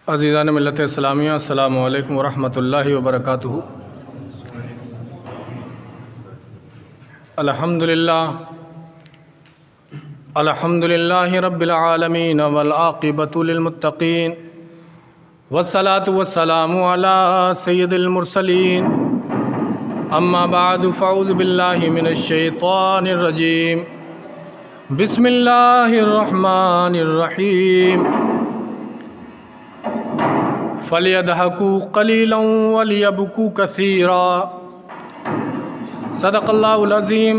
अज़ीज़ान मिल्लत इस्लामिया अस्सलामु अलैकुम वरहमतुल्लाहि वबरकातुहू। अल्हम्दुलिल्लाहि रब्बिल आलमीन वल आक़िबतु लिल मुत्तक़ीन वस्सलातु वस्सलामु अला सय्यिदिल मुरसलीन अम्मा बअदु फ़अऊज़ु बिल्लाहि मिनश शैतानिर रजीम बिस्मिल्लाहिर रहमानिर रहीम फ़लियदहकू क़लीलन वलियबकू कसीरा। सदक़ल्लाहुल अज़ीम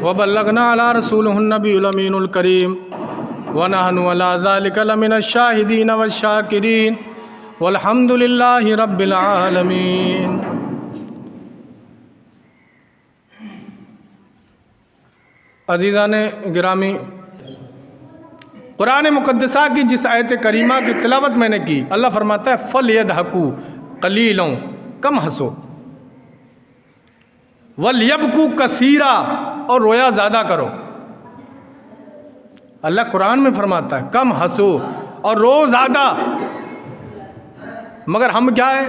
व बल्लगना अला रसूलिहिन नबियुल अमीनुल करीम व नहनु अला ज़ालिका लमिनश शाहिदीन वश्शाकिरीन वल्हम्दुलिल्लाहि रब्बिल आलमीन। अज़ीज़ान गिरामी, कुरान मुक़द्दसा की जिस आयत करीमा की तिलावत मैंने की, अल्लाह फरमाता है फ़लियदहकू क़लीलन, कम हंसो, वलियबकू कसीरा, और रोया ज़्यादा करो। अल्लाह कुरान में फरमाता है कम हंसो और रो ज़्यादा। मगर हम क्या है,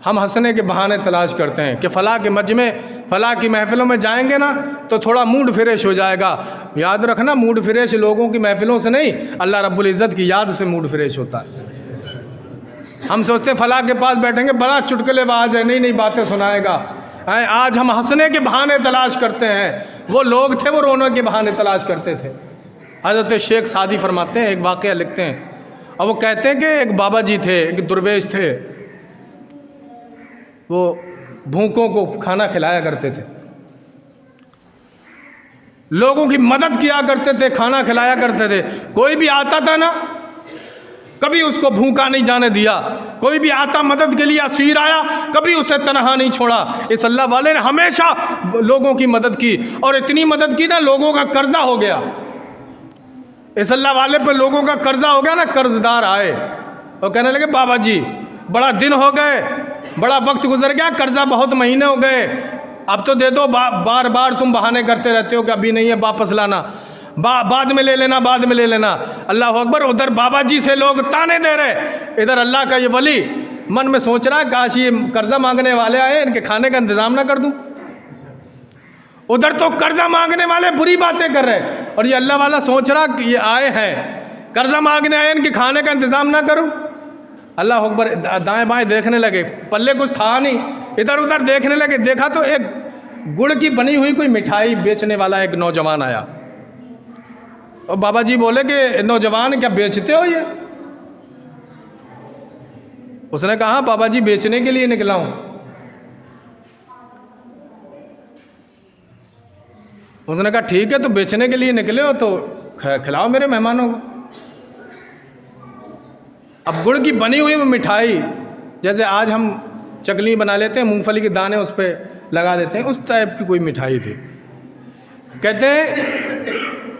हम हंसने के बहाने तलाश करते हैं कि फ़लाँ के मजमे फ़लाँ की महफ़िलों में जाएंगे ना तो थोड़ा मूड फ्रेश हो जाएगा। याद रखना, मूड फ्रेश लोगों की महफ़िलों से नहीं, अल्लाह रब्बुल इज़्ज़त की याद से मूड फ्रेश होता है। हम सोचते हैं फ़लाँ के पास बैठेंगे, बड़ा चुटकुलेबाज है, नई नई बातें सुनाएगा। आज हम हंसने के बहाने तलाश करते हैं, वो लोग थे वो रोने के बहाने तलाश करते थे। हज़रत शेख सादी फरमाते हैं, एक वाक़या लिखते हैं, और वो कहते हैं कि एक बाबा जी थे, एक दुर्वेश थे, वो भूखों को खाना खिलाया करते थे, लोगों की मदद किया करते थे, खाना खिलाया करते थे। कोई भी आता था ना, कभी उसको भूखा नहीं जाने दिया। कोई भी आता मदद के लिए, असीर आया, कभी उसे तनहा नहीं छोड़ा। इस अल्लाह वाले ने हमेशा लोगों की मदद की, और इतनी मदद की ना लोगों का कर्जा हो गया। इस अल्लाह वाले पर लोगों का कर्जा हो गया ना, कर्जदार आए और कहने लगे बाबा जी बड़ा दिन हो गए, बड़ा वक्त गुजर गया, कर्जा बहुत महीने हो गए, अब तो दे दो। बार बार तुम बहाने करते रहते हो कि अभी नहीं है, वापस लाना, बाद में ले लेना, बाद में ले लेना। अल्लाह अकबर। उधर बाबा जी से लोग ताने दे रहे, इधर अल्लाह का ये वली मन में सोच रहा है काश ये कर्जा मांगने वाले आए, इनके खाने का इंतज़ाम ना कर दूं। उधर तो कर्जा मांगने वाले बुरी बातें कर रहे, और ये अल्लाह वाला सोच रहा कि ये आए हैं कर्जा मांगने आए, इनके खाने का इंतज़ाम ना करूं। अल्लाह अकबर। दाएं बाएं देखने लगे, पल्ले कुछ था नहीं, इधर उधर देखने लगे। देखा तो एक गुड़ की बनी हुई कोई मिठाई बेचने वाला एक नौजवान आया, और बाबा जी बोले कि नौजवान क्या बेचते हो ये? उसने कहा बाबा जी बेचने के लिए निकला हूं। उसने कहा ठीक है, तो बेचने के लिए निकले हो तो खिलाओ मेरे मेहमानों को। अब गुड़ की बनी हुई मिठाई, जैसे आज हम चकली बना लेते हैं, मूंगफली के दाने उस पर लगा देते हैं, उस टाइप की कोई मिठाई थी। कहते हैं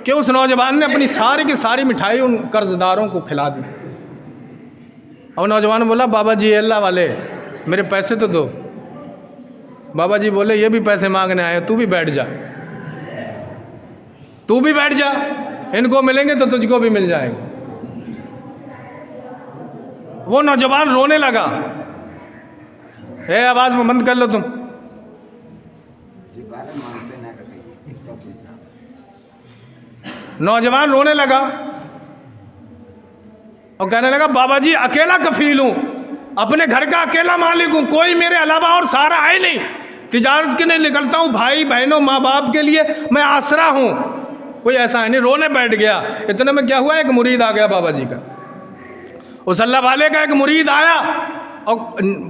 कि उस नौजवान ने अपनी सारी की सारी मिठाई उन कर्जदारों को खिला दी। और नौजवान बोला बाबा जी अल्लाह वाले मेरे पैसे तो दो। बाबा जी बोले ये भी पैसे मांगने आए, तू भी बैठ जा, तू भी बैठ जा, इनको मिलेंगे तो तुझको भी मिल जाएंगे। वो नौजवान रोने लगा। आवाज में बंद कर लो तुम। नौजवान रोने लगा और कहने लगा बाबा जी अकेला कफील हूं, अपने घर का अकेला मालिक हूं, कोई मेरे अलावा और सारा है नहीं। तिजारत के लिए निकलता हूं, भाई बहनों माँ बाप के लिए मैं आसरा हूं, कोई ऐसा है नहीं। रोने बैठ गया। इतने में क्या हुआ, एक मुरीद आ गया बाबा जी का। उस अल्लाह वाले का एक मुरीद आया और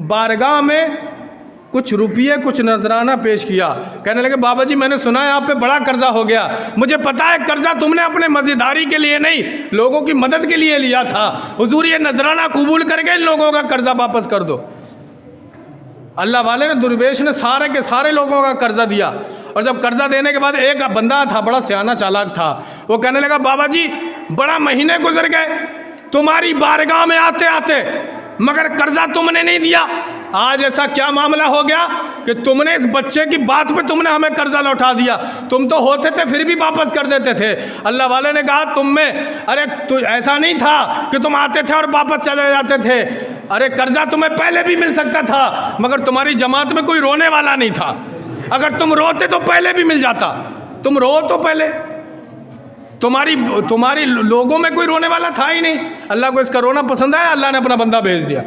बारगाह में कुछ रुपये कुछ नजराना पेश किया। कहने लगे बाबा जी मैंने सुना है आप पे बड़ा कर्जा हो गया, मुझे पता है कर्जा तुमने अपने मज़ेदारी के लिए नहीं लोगों की मदद के लिए लिया था। हुजूर ये नजराना कबूल करके इन लोगों का कर्जा वापस कर दो। अल्लाह वाले ने, दुर्वेश ने सारे के सारे लोगों का कर्जा दिया। और जब कर्जा देने के बाद एक बंदा था, बड़ा सियाना चालाक था, वो कहने लगा बाबा जी बड़ा महीने गुजर गए तुम्हारी बारगाह में आते आते, मगर कर्जा तुमने नहीं दिया। आज ऐसा क्या मामला हो गया कि तुमने इस बच्चे की बात पे तुमने हमें कर्जा लौटा दिया। तुम तो होते थे फिर भी वापस कर देते थे। अल्लाह वाले ने कहा तुम में, अरे तो ऐसा नहीं था कि तुम आते थे और वापस चले जाते थे। अरे कर्जा तुम्हें पहले भी मिल सकता था, मगर तुम्हारी जमात में कोई रोने वाला नहीं था। अगर तुम रोते तो पहले भी मिल जाता। तुम रो तो पहले, तुम्हारी लोगों में कोई रोने वाला था ही नहीं। अल्लाह को इसका रोना पसंद आया, अल्लाह ने अपना बंदा भेज दिया।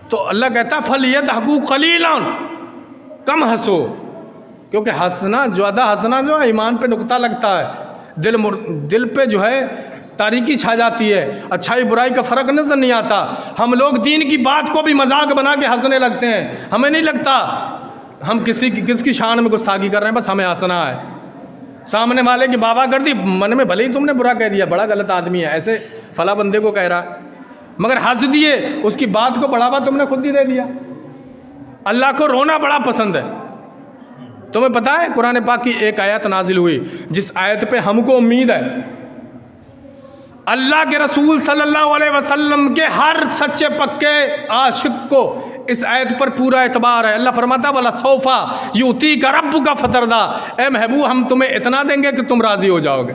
तो अल्लाह कहता फलियदहकू कलीलन, कम हंसो, क्योंकि हंसना, ज़्यादा हंसना जो है ईमान पे नुक्ता लगता है। दिल पे जो है तारीकी छा जाती है, अच्छाई बुराई का फ़र्क नजर नहीं आता। हम लोग दीन की बात को भी मजाक बना के हंसने लगते हैं। हमें नहीं लगता हम किसकी शान में गुस्ताखी कर रहे हैं, बस हमें हंसना है। सामने वाले की बाबा कर दी, मन में भले ही तुमने बुरा कह दिया, बड़ा गलत आदमी है, ऐसे फला बंदे को कह रहा है, मगर हंस दिए, उसकी बात को बढ़ावा तुमने खुद ही दे दिया। अल्लाह को रोना बड़ा पसंद है। तुम्हें पता है कुरान पाक की एक आयत नाजिल हुई जिस आयत पे हमको उम्मीद है, अल्लाह के रसूल सल्लल्लाहु अलैहि वसल्लम के हर सच्चे पक्के आशिक को इस आयत पर पूरा एतबार है। अल्लाह फरमाता वाला सौफा यूती का रब्बु का फतरदा, ए महबूब हम तुम्हें इतना देंगे कि तुम राज़ी हो जाओगे,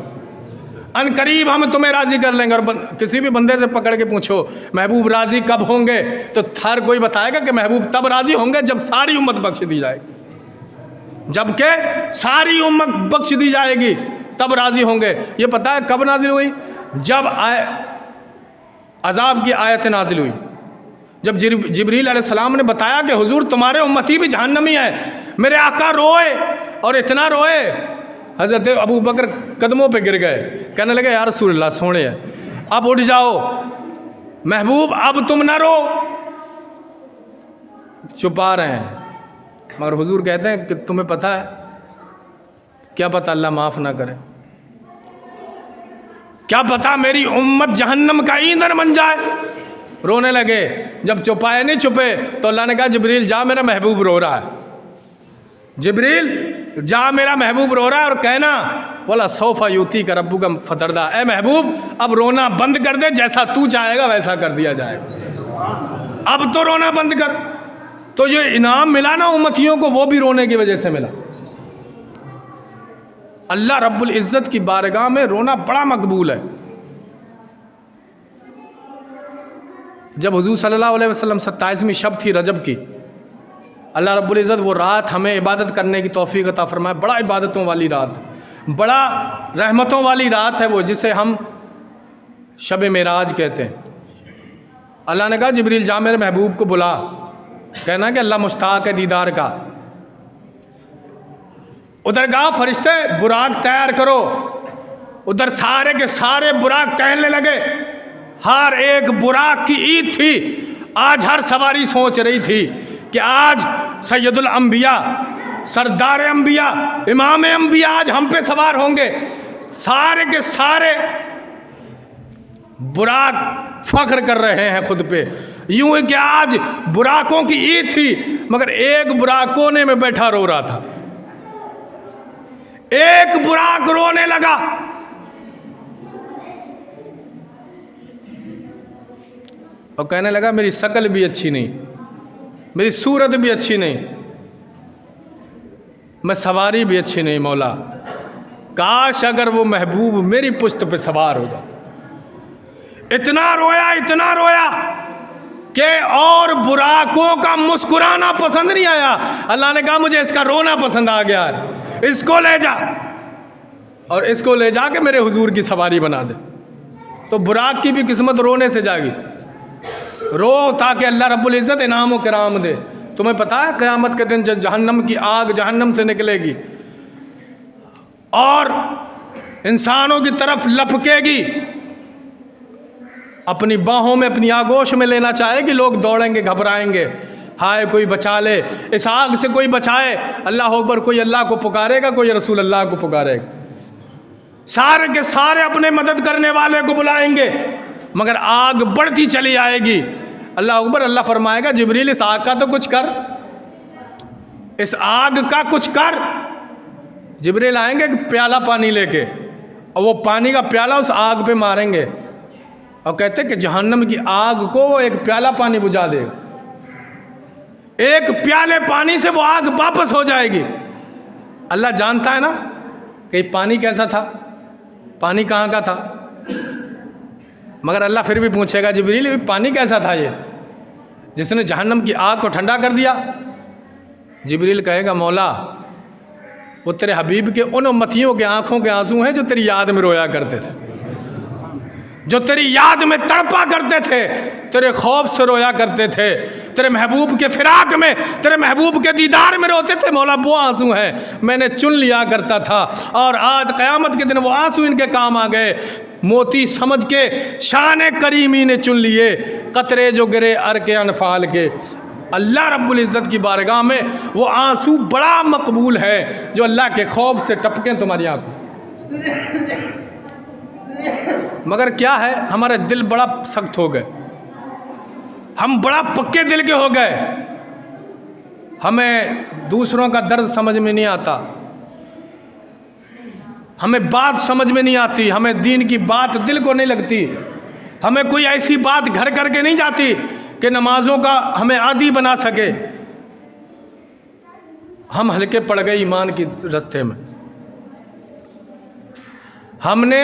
अन करीब हम तुम्हें राज़ी कर लेंगे। और किसी भी बंदे से पकड़ के पूछो महबूब राज़ी कब होंगे, तो हर कोई बताएगा कि महबूब तब राज़ी होंगे जब सारी उम्मत बख्श दी जाएगी, जबकि सारी उम्मत बख्श दी जाएगी तब राज़ी होंगे। ये पता है कब नाजिल हुई? जब अजाब की आयत नाजिल हुई, जब जिब्रील अलैहिस्सलाम ने बताया कि हुजूर तुम्हारे उम्मती भी जहन्नमी है। मेरे आका रोए और इतना रोए, हज़रत अबू बकर कदमों पे गिर गए, कहने लगे या रसूलल्लाह सोने अब उठ जाओ, महबूब अब तुम ना रो। छुपा रहे हैं, मगर हुजूर कहते हैं कि तुम्हें पता है, क्या पता अल्लाह माफ़ ना करे, क्या पता मेरी उम्मत जहन्नम का ईंधन बन जाए। रोने लगे। जब छुपाए नहीं छुपे तो अल्लाह ने कहा जिब्रील जा मेरा महबूब रो रहा है, जिब्रील जा मेरा महबूब रो रहा है, और कहना बोला सौफा यूती का रब्बू का फतरदा, ए महबूब अब रोना बंद कर दे, जैसा तू चाहेगा वैसा कर दिया जाएगा, अब तो रोना बंद कर। तो जो इनाम मिला ना उम्मतियों को, वो भी रोने की वजह से मिला। अल्लाह रब्बुल इज़्ज़त की बारगाह में रोना बड़ा मकबूल है। जब हुजूर सल्लल्लाहु अलैहि वसल्लम 27वीं शब थी रजब की, अल्लाह रब्बुल इज़्ज़त वो रात हमें इबादत करने की तौफीक अता फरमाए। बड़ा इबादतों वाली रात, बड़ा रहमतों वाली रात है वो, जिसे हम शब मेराज कहते हैं। अल्लाह ने कहा जिब्रील जा मेरे महबूब को बुला, कहना कि अल्लाह मुश्ताक है दीदार का। उधर कहा फरिश्ते बुराक तैयार करो, उधर सारे के सारे बुराक टहलने लगे। हर एक बुराक की ईद थी। आज हर सवारी सोच रही थी कि आज सैयदुल अंबिया, सरदार अंबिया, इमाम अंबिया आज हम पे सवार होंगे। सारे के सारे बुराक फख्र कर रहे हैं खुद पे, यूं है कि आज बुराकों की ईद थी, मगर एक बुराक कोने में बैठा रो रहा था। एक बुराक रोने लगा, और कहने लगा मेरी शक्ल भी अच्छी नहीं, मेरी सूरत भी अच्छी नहीं, मैं सवारी भी अच्छी नहीं मौला, काश अगर वो महबूब मेरी पुश्त पे सवार हो जाता। इतना रोया कि और बुराकों का मुस्कुराना पसंद नहीं आया। अल्लाह ने कहा मुझे इसका रोना पसंद आ गया है, इसको ले जा और इसको ले जा के मेरे हुजूर की सवारी बना दे। तो बुराक की भी किस्मत रोने से जागी। रो ताकि अल्लाह रब्बुल इज़्ज़त इनाम व किराम दे। तुम्हें पता है क़यामत के दिन जब जहन्नम की आग जहन्नम से निकलेगी और इंसानों की तरफ लपकेगी, अपनी बाहों में, अपनी आगोश में लेना चाहेगी, लोग दौड़ेंगे, घबराएंगे, हाय कोई बचा ले, इस आग से कोई बचाए। अल्लाह अकबर, कोई अल्लाह को पुकारेगा, कोई रसूल अल्लाह को पुकारेगा। सारे के सारे अपने मदद करने वाले को बुलाएंगे, मगर आग बढ़ती चली आएगी। अल्लाह अकबर, अल्लाह फरमाएगा जिब्रील इस आग का तो कुछ कर, इस आग का कुछ कर। जिब्रील आएंगे प्याला पानी लेके, और वो पानी का प्याला उस आग पे मारेंगे और कहते कि जहन्नम की आग को वो एक प्याला पानी बुझा देगा। एक प्याले पानी से वो आग वापस हो जाएगी। अल्लाह जानता है ना कि पानी कैसा था, पानी कहाँ का था, मगर अल्लाह फिर भी पूछेगा जिब्रील पानी कैसा था ये जिसने जहन्नम की आग को ठंडा कर दिया। जिब्रील कहेगा मौला वो तेरे हबीब के उन उम्मतियों के आंखों के आंसू हैं जो तेरी याद में रोया करते थे, जो तेरी याद में तड़पा करते थे, तेरे खौफ से रोया करते थे, तेरे महबूब के फिराक में, तेरे महबूब के दीदार में रोते थे। मौला वो आंसू हैं मैंने चुन लिया करता था और आज क़यामत के दिन वो आंसू इनके काम आ गए। मोती समझ के शान करीमी ने चुन लिए, कतरे जो गिरे अर के अनफाल के। अल्लाह रब्बुल इज़्ज़त की बारगाह में वो आंसू बड़ा मकबूल है जो अल्लाह के खौफ से टपकें तुम्हारी आंखों। मगर क्या है, हमारे दिल बड़ा सख्त हो गए, हम बड़ा पक्के दिल के हो गए, हमें दूसरों का दर्द समझ में नहीं आता, हमें बात समझ में नहीं आती, हमें दीन की बात दिल को नहीं लगती, हमें कोई ऐसी बात घर करके नहीं जाती कि नमाजों का हमें आदी बना सके। हम हल्के पड़ गए ईमान की रास्ते में। हमने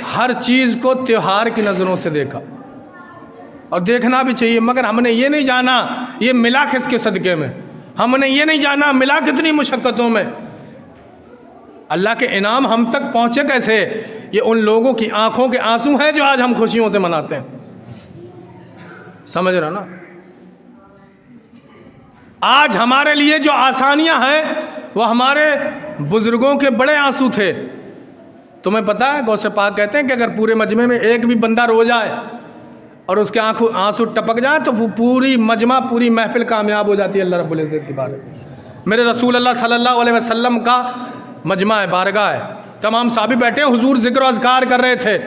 हर चीज़ को त्योहार की नज़रों से देखा और देखना भी चाहिए, मगर हमने ये नहीं जाना ये मिला किसके सदक़े में, हमने ये नहीं जाना मिला कितनी मुशक्क़तों में। अल्लाह के इनाम हम तक पहुँचे कैसे, ये उन लोगों की आंखों के आंसू हैं जो आज हम खुशियों से मनाते हैं। समझ रहे ना, आज हमारे लिए जो आसानियां हैं वो हमारे बुजुर्गों के बड़े आंसू थे। तुम्हें पता है गौसे पाक कहते हैं कि अगर पूरे मजमे में एक भी बंदा रो जाए और उसके आंसू टपक जाए तो वो पूरी मजमा पूरी महफिल कामयाब हो जाती है अल्लाह रब्बुल इज़्ज़त की बारगाह। मेरे रसूल अल्लाह सल्लल्लाहु अलैहि वसल्लम का मजमा है, बारगाह है, तमाम साहबी बैठे, हुजूर जिक्र और अज़कार कर रहे थे।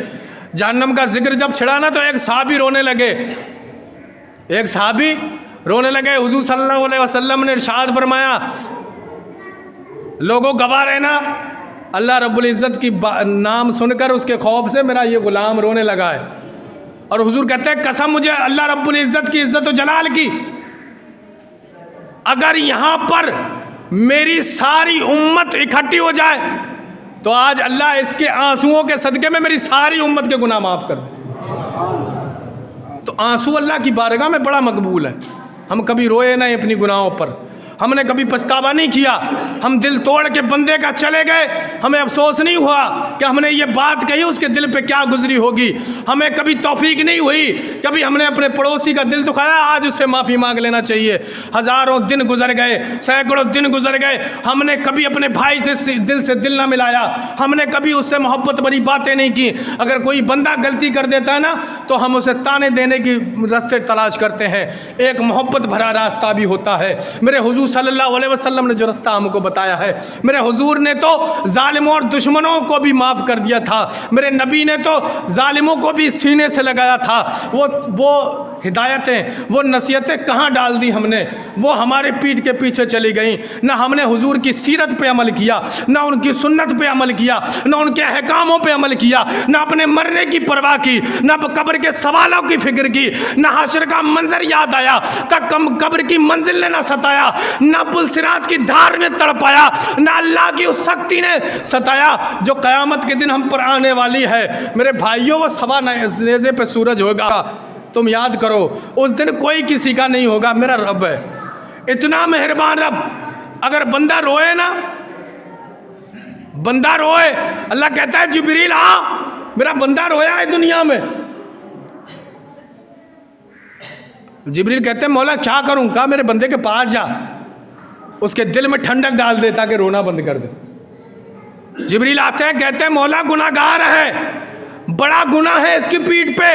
जहन्नम का जिक्र जब छिड़ा ना तो एक साहबी रोने लगे, एक साहबी रोने लगे। हुजूर सल्लल्लाहु अलैहि वसल्लम ने इरशाद फरमाया लोगों गवाह रहना, अल्लाह रब्बुल इज़्ज़त की नाम सुनकर उसके खौफ से मेरा ये ग़ुलाम रोने लगा है। और हुजूर कहते हैं कसम मुझे अल्लाह रब्बुल इज़्ज़त की इज़्ज़त व जलाल की, अगर यहाँ पर मेरी सारी उम्मत इकट्ठी हो जाए तो आज अल्लाह इसके आंसुओं के सदक़े में मेरी सारी उम्मत के गुनाह माफ़ कर दे। तो आंसू अल्लाह की बारगाह में बड़ा मकबूल है। हम कभी रोए नहीं अपनी गुनाहों पर, हमने कभी पछतावा नहीं किया, हम दिल तोड़ के बंदे का चले गए, हमें अफसोस नहीं हुआ कि हमने ये बात कही उसके दिल पे क्या गुजरी होगी, हमें कभी तौफीक नहीं हुई, कभी हमने अपने पड़ोसी का दिल दुखाया, आज उससे माफ़ी मांग लेना चाहिए। हज़ारों दिन गुजर गए, सैकड़ों दिन गुजर गए, हमने कभी अपने भाई से दिल ना मिलाया, हमने कभी उससे मोहब्बत भरी बातें नहीं की। अगर कोई बंदा गलती कर देता है ना तो हम उसे ताने देने की रास्ते तलाश करते हैं, एक मोहब्बत भरा रास्ता भी होता है। मेरे हुजूर सल्लल्लाहु अलैहि वसल्लम ने जो रास्ता हमको बताया है, मेरे हुजूर ने तो जालिमों और दुश्मनों को भी माफ़ कर दिया था, मेरे नबी ने तो जालिमों को भी सीने से लगाया था। वो हिदायतें, वो नसीहतें कहाँ डाल दी हमने, वो हमारे पीठ के पीछे चली गई। ना हमने हुजूर की सीरत पे अमल किया, ना उनकी सुन्नत पे अमल किया, ना उनके अहकामों पे अमल किया, ना अपने मरने की परवाह की, ना कब्र के सवालों की फिक्र की, ना हश्र का मंजर याद आया, तक कब्र की मंजिल ने ना सताया, ना पुलसिरात की धार ने तड़पाया, ना अल्लाह की उस शक्ति ने सताया जो क़यामत के दिन हम पर आने वाली है। मेरे भाइयों वो सवा नेज़े पे सूरज होगा, तुम याद करो उस दिन कोई किसी का नहीं होगा। मेरा रब है इतना मेहरबान रब, अगर बंदा रोए ना, बंदा रोए, अल्लाह कहता है जिब्रील आ, मेरा बंदा रोया है दुनिया में। जिब्रील कहते हैं मौला क्या करूं, कहा मेरे बंदे के पास जा, उसके दिल में ठंडक डाल दे ताकि रोना बंद कर दे। जिब्रील आते हैं कहते हैं मौला गुनाहगार है, बड़ा गुनाह है इसकी पीठ पे।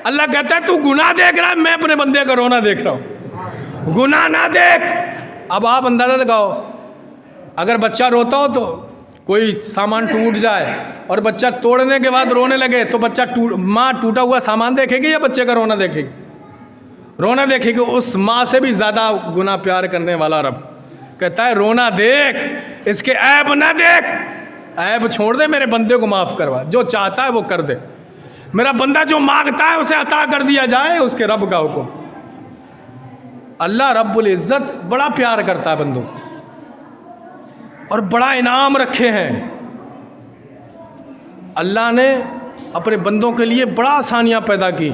अल्लाह कहता है तू गुनाह देख रहा है, मैं अपने बंदे का रोना देख रहा हूँ, गुनाह ना देख। अब आप अंदाज़ा लगाओ, अगर बच्चा रोता हो तो कोई सामान टूट जाए और बच्चा तोड़ने के बाद रोने लगे तो बच्चा माँ टूटा हुआ सामान देखेगी या बच्चे का रोना देखेगी? रोना देखेगी। उस माँ से भी ज़्यादा गुनाह प्यार करने वाला रब कहता है रोना देख, इसके ऐब ना देख, ऐब छोड़ दे, मेरे बंदे को माफ़ करवा, जो चाहता है वो कर दे। मेरा बंदा जो मांगता है उसे अता कर दिया जाए, उसके रब का हुक्म। अल्लाह रब्बुल इज़्ज़त बड़ा प्यार करता है बंदों से और बड़ा इनाम रखे हैं। अल्लाह ने अपने बंदों के लिए बड़ा आसानियाँ पैदा की।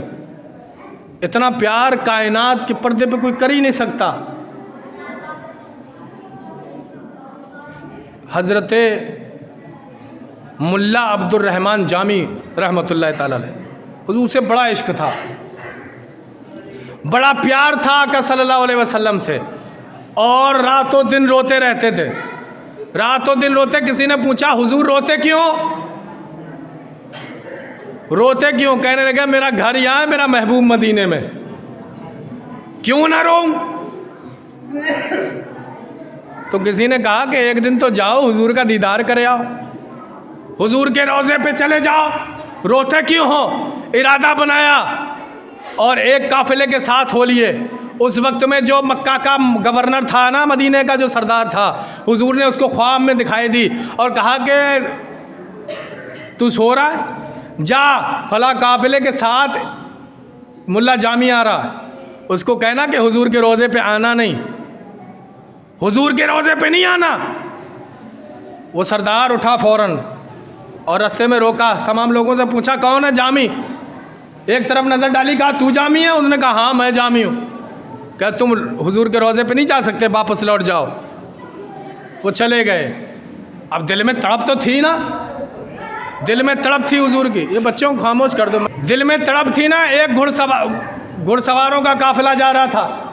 इतना प्यार कायनात के पर्दे पे कोई कर ही नहीं सकता। हज़रत मुल्ला अब्दुर रहमान जामी रहमतुल्लाह ताला अलैह, हुज़ूर से बड़ा इश्क था, बड़ा प्यार था आका सल्लल्लाहु अलैहि वसल्लम से, और रातों दिन रोते रहते थे, रातों दिन रोते। किसी ने पूछा हुज़ूर रोते क्यों, रोते क्यों? कहने लगे मेरा घर यहाँ है, मेरा महबूब मदीने में, क्यों ना रोऊं? तो किसी ने कहा कि एक दिन तो जाओ हुजूर का दीदार करे आओ, हुजूर के रोज़े पे चले जाओ, रोते क्यों हो? इरादा बनाया और एक काफिले के साथ हो लिए। उस वक्त में जो मक्का का गवर्नर था ना, मदीने का जो सरदार था, हुजूर ने उसको ख्वाब में दिखाई दी और कहा कि तू सो रहा है, जा फला काफिले के साथ मुल्ला जामी आ रहा है, उसको कहना कि हुजूर के रोज़े पे आना नहीं, हुजूर के रोज़े पे नहीं आना। वो सरदार उठा फ़ौरन और रास्ते में रोका, तमाम लोगों से पूछा कौन है जामी? एक तरफ नज़र डाली, कहा तू जामी है? उन्होंने कहा हाँ मैं जामी हूँ। क्या तुम हुजूर के रोज़े पे नहीं जा सकते, वापस लौट जाओ। वो चले गए। अब दिल में तड़प तो थी ना, दिल में तड़प थी हुजूर की। ये बच्चों को खामोश कर दो। दिल में तड़प थी ना। एक घुड़सवारों का काफिला जा रहा था,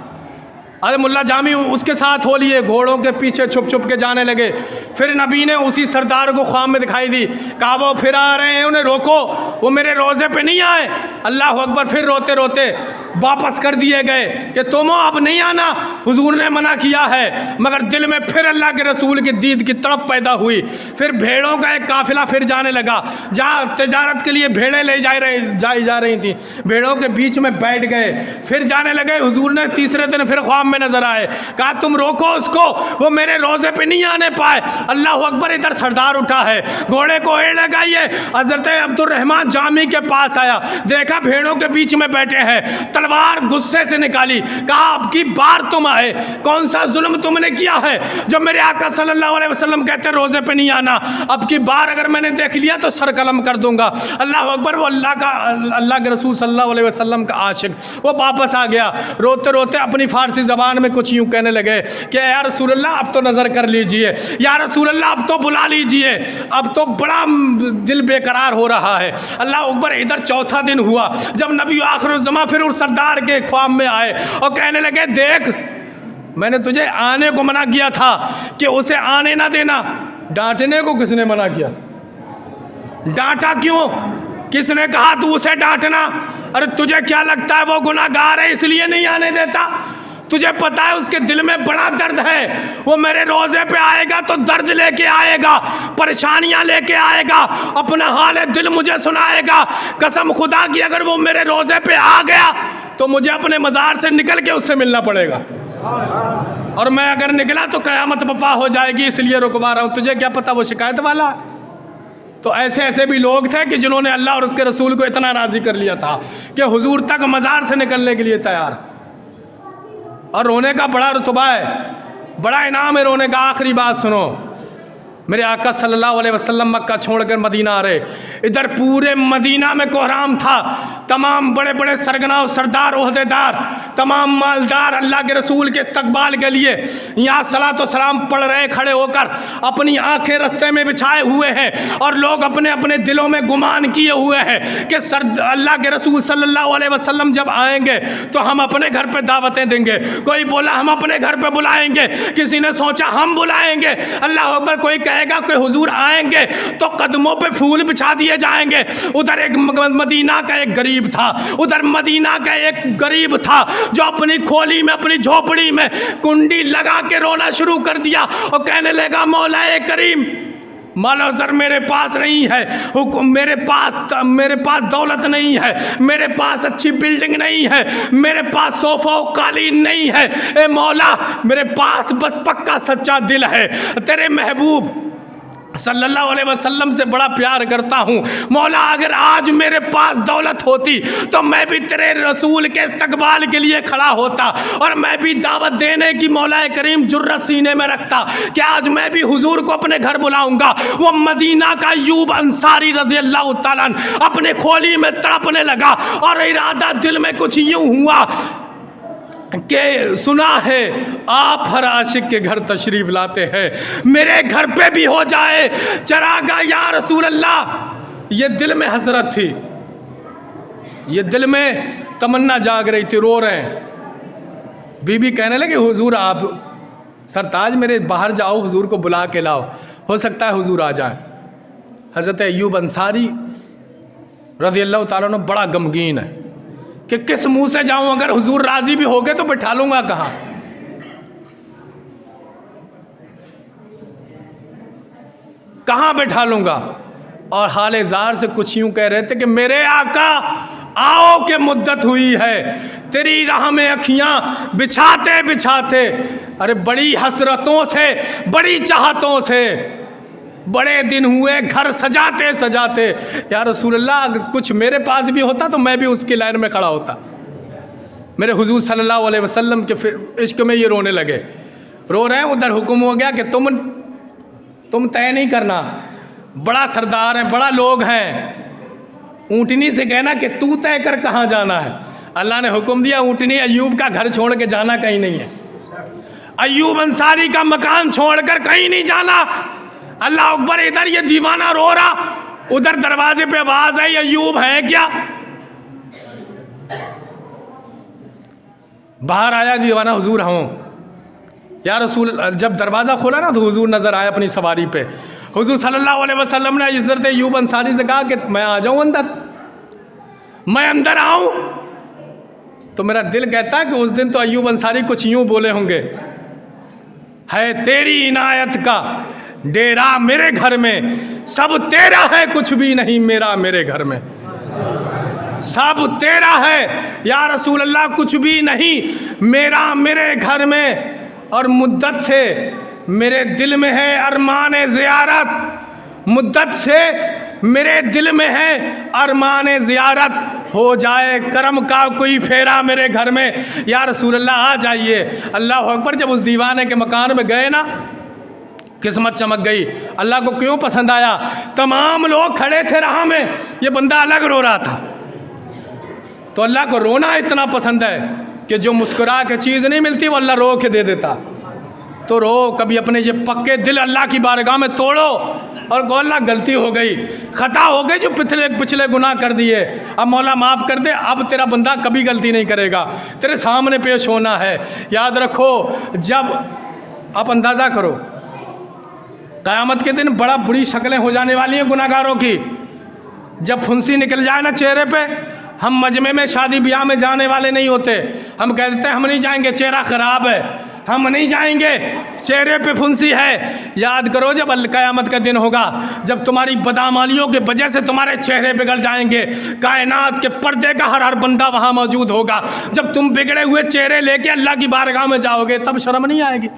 अरे मुल्ला जामी उसके साथ हो लिए, घोड़ों के पीछे छुप छुप के जाने लगे। फिर नबी ने उसी सरदार को ख्वाब में दिखाई दी, कहा वो फिर आ रहे हैं, उन्हें रोको, वो मेरे रोज़े पे नहीं आए। अल्लाह अकबर। फिर रोते रोते वापस कर दिए गए कि तुम अब नहीं आना, हुजूर ने मना किया है। मगर दिल में फिर अल्लाह के रसूल की दीद की तड़प पैदा हुई। फिर भेड़ों का एक काफिला फिर जाने लगा, जहाँ तजारत के लिए भेड़ें ले जा रही थी, भेड़ों के बीच में बैठ गए, फिर जाने लगे। हुजूर ने तीसरे दिन फिर ख्वाब में नजर आए, कहा तुम रोको उसको, वो मेरे रोजे पे नहीं आने पाए। अल्लाह अकबर। इधर सरदार उठा है, घोड़े को एड़ लगाइए। हजरत अब्दुर रहमान जामी के पास आया, देखा भेड़ों के बीच में बैठे हैं, तलवार गुस्से से निकाली, कहा अब की बार तुम आए, कौन सा जुल्म तुमने किया है जो मेरे आका सल्लल्लाहु अलैहि वसल्लम कहते हैं रोजे पे नहीं आना? अब की बार अगर मैंने देख लिया तो सर कलम कर दूंगा। अल्लाह अकबर। वो अल्लाह के रसूल सल्लल्लाहु अलैहि वसल्लम का आशिक, वो वापस आ गया। रोते रोते अपनी फारसी जबान में कुछ यूं कहने लगे कि या रसूलल्लाह अब तो नजर कर लीजिए, या रसूलल्लाह अब तो बुला लीजिए, अब तो बड़ा दिल बेकरार हो रहा है। अल्लाह अकबर। इधर चौथा दिन हुआ जब नबी आखिरुज़्ज़मा फिर उस सरदार के ख्वाब में आए और कहने लगे देख मैंने तुझे आने को मना किया था कि उसे आने ना देना। डांटने को किसने मना किया? डांटा क्यों? किसने कहा तू उसे डांटना? अरे तुझे क्या लगता है वो गुनाहगार है इसलिए नहीं आने देता? तुझे पता है उसके दिल में बड़ा दर्द है, वो मेरे रोजे पे आएगा तो दर्द लेके आएगा, परेशानियां लेके आएगा, अपना हाल दिल मुझे सुनाएगा। कसम खुदा की अगर वो मेरे रोजे पे आ गया तो मुझे अपने मज़ार से निकल के उससे मिलना पड़ेगा, और मैं अगर निकला तो क़यामत बर्पा हो जाएगी, इसलिए रुकवा रहा हूँ। तुझे क्या पता वो शिकायत वाला? तो ऐसे ऐसे भी लोग थे कि जिन्होंने अल्लाह और उसके रसूल को इतना राज़ी कर लिया था कि हुजूर तक मज़ार से निकलने के लिए तैयार। और रोने का बड़ा रुतबा है, बड़ा इनाम है रोने का। आखिरी बात सुनो, मेरे आका सल्लल्लाहु अलैहि वसल्लम मक्का छोड़कर मदीना आ रहे। इधर पूरे मदीना में कोहराम था, तमाम बड़े बड़े सरगना सरदार ओहदेदार, तमाम मालदार अल्लाह के रसूल के इस्तकबाल के लिए यहाँ सलातो सलाम पढ़ रहे, खड़े होकर अपनी आंखें रस्ते में बिछाए हुए हैं, और लोग अपने अपने दिलों में गुमान किए हुए हैं कि अल्लाह के रसूल सल्लल्लाहु अलैहि वसल्लम जब आएंगे तो हम अपने घर पर दावतें देंगे। कोई बोला हम अपने घर पर बुलाएंगे, किसी ने सोचा हम बुलाएंगे। अल्लाह अकबर। कोई कहेगा कि हुजूर आएंगे तो कदमों पे फूल बिछा दिए जाएंगे। उधर एक मदीना का एक गरीब था, उधर मदीना का एक गरीब था जो अपनी खोली में, अपनी झोपड़ी में कुंडी लगा के रोना शुरू कर दिया और कहने लगा मौलाए करीम, मालो सर मेरे पास नहीं है हुक्म, मेरे पास दौलत नहीं है, मेरे पास अच्छी बिल्डिंग नहीं है, मेरे पास सोफा और कालीन नहीं है, ए मौला मेरे पास बस पक्का सच्चा दिल है। तेरे महबूब सल्लल्लाहु अलैहि वसल्लम से बड़ा प्यार करता हूँ। मौला अगर आज मेरे पास दौलत होती तो मैं भी तेरे रसूल के इस्तकबाल के लिए खड़ा होता और मैं भी दावत देने की मौला करीम जुर्रत सीने में रखता कि आज मैं भी हुजूर को अपने घर बुलाऊंगा। वो मदीना का अय्यूब अंसारी रज़ी अल्लाह तआला अन्हु अपने खोली में तड़पने लगा और इरादा दिल में कुछ यूं हुआ कि सुना है आप हर आशिक के घर तशरीफ़ लाते हैं, मेरे घर पे भी हो जाए चरागा या रसूल अल्लाह। ये दिल में हसरत थी, ये दिल में तमन्ना जाग रही थी। रो रहे हैं। बीबी कहने लगे हुजूर आप सरताज मेरे बाहर जाओ, हुजूर को बुला के लाओ, हो सकता है हुजूर आ जाए। हज़रत अय्यूब अंसारी रज़ी अल्लाह तआला अन्हु बड़ा गमगीन है कि किस मुंह से जाऊं, अगर हुजूर राजी भी हो गए तो बैठा लूंगा कहाँ। कहाँ बैठा लूंगा। और हाले जार से कुछ यूं कह रहे थे कि मेरे आका आओ के मुद्दत हुई है, तेरी राह में अखियां बिछाते बिछाते, अरे बड़ी हसरतों से बड़ी चाहतों से बड़े दिन हुए घर सजाते सजाते। या रसूलल्लाह अगर कुछ मेरे पास भी होता तो मैं भी उसकी लाइन में खड़ा होता। मेरे हुजूर सल्लल्लाहु अलैहि वसल्लम के फिर इश्क में ये रोने लगे। रो रहे हैं, उधर हुक्म हो गया कि तुम तय नहीं करना, बड़ा सरदार है, बड़ा लोग हैं, ऊँटनी से कहना कि तू तय कर कहाँ जाना है। अल्लाह ने हुक्म दिया, ऊँटनी अय्यूब का घर छोड़ के जाना कहीं नहीं है, अय्यूब अंसारी का मकान छोड़कर कहीं नहीं जाना। अल्लाह अकबर। इधर ये दीवाना रो रहा, उधर दरवाजे पे आवाज आई अय्यूब है क्या। बाहर आया दीवाना, हुजूर हूँ या रसूल। जब दरवाज़ा खोला ना तो हुजूर नज़र आया अपनी सवारी पे। हुजूर सल्लल्लाहु अलैहि वसल्लम ने हज़रत अय्यूब अंसारी से कहा कि मैं आ जाऊँ अंदर, मैं अंदर आऊँ। तो मेरा दिल कहता है कि उस दिन तो अय्यूब अंसारी कुछ यूँ बोले होंगे, है तेरी इनायत का डेरा मेरे घर में, सब तेरा है कुछ भी नहीं मेरा मेरे घर में, सब तेरा है या रसूल अल्लाह कुछ भी नहीं मेरा मेरे घर में। और मुद्दत से मेरे दिल में है अरमान ज़ियारत, मुद्दत से मेरे दिल में है अरमान ज़ियारत, हो जाए करम का कोई फेरा मेरे घर में या रसूल अल्लाह आ जाइए। अल्लाह अकबर। जब उस दीवाने के मकान में गए ना, किस्मत चमक गई। अल्लाह को क्यों पसंद आया, तमाम लोग खड़े थे राह में, ये बंदा अलग रो रहा था। तो अल्लाह को रोना इतना पसंद है कि जो मुस्कुरा के चीज़ नहीं मिलती वो अल्लाह रो के दे देता। तो रो, कभी अपने ये पक्के दिल अल्लाह की बारगाह में तोड़ो और गो अल्लाह गलती हो गई, ख़ता हो गई, जो पिछले गुनाह कर दिए, अब मौला माफ़ कर दे, अब तेरा बंदा कभी गलती नहीं करेगा, तेरे सामने पेश होना है। याद रखो, जब आप अंदाज़ा करो क़यामत के दिन बड़ा बुरी शक्लें हो जाने वाली हैं गुनाहगारों की। जब फुंसी निकल जाए ना चेहरे पे, हम मजमे में शादी ब्याह में जाने वाले नहीं होते, हम कह देते हैं हम नहीं जाएंगे, चेहरा ख़राब है, हम नहीं जाएंगे, चेहरे पे फुंसी है। याद करो जब क़यामत का दिन होगा, जब तुम्हारी बदआमलियों के वजह से तुम्हारे चेहरे बिगड़ जाएंगे, कायनात के पर्दे का हर बंदा वहाँ मौजूद होगा। जब तुम बिगड़े हुए चेहरे लेके अल्लाह की बारगाह में जाओगे तब शर्म नहीं आएगी,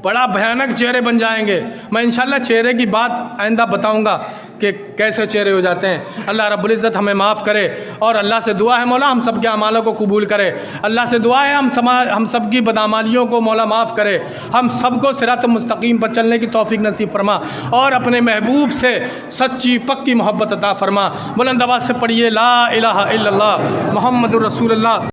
बड़ा भयानक चेहरे बन जाएंगे। मैं इंशाल्लाह चेहरे की बात आइंदा बताऊंगा कि कैसे चेहरे हो जाते हैं। अल्लाह रब्बुल इज़्ज़त हमें माफ़ करे और अल्लाह से दुआ है मौला हम सब के अमालों को कबूल करे। अल्लाह से दुआ है हम सब की बदआमालियों को मौला माफ़ करे, हम सबको सिरात मुस्तकीम पर चलने की तौफीक नसीब फरमा और अपने महबूब से सच्ची पक्की मोहब्बत अता फरमा। बुलंद आवाज़ से पढ़िए ला इलाहा इल्लल्लाह मुहम्मदुर रसूलुल्लाह।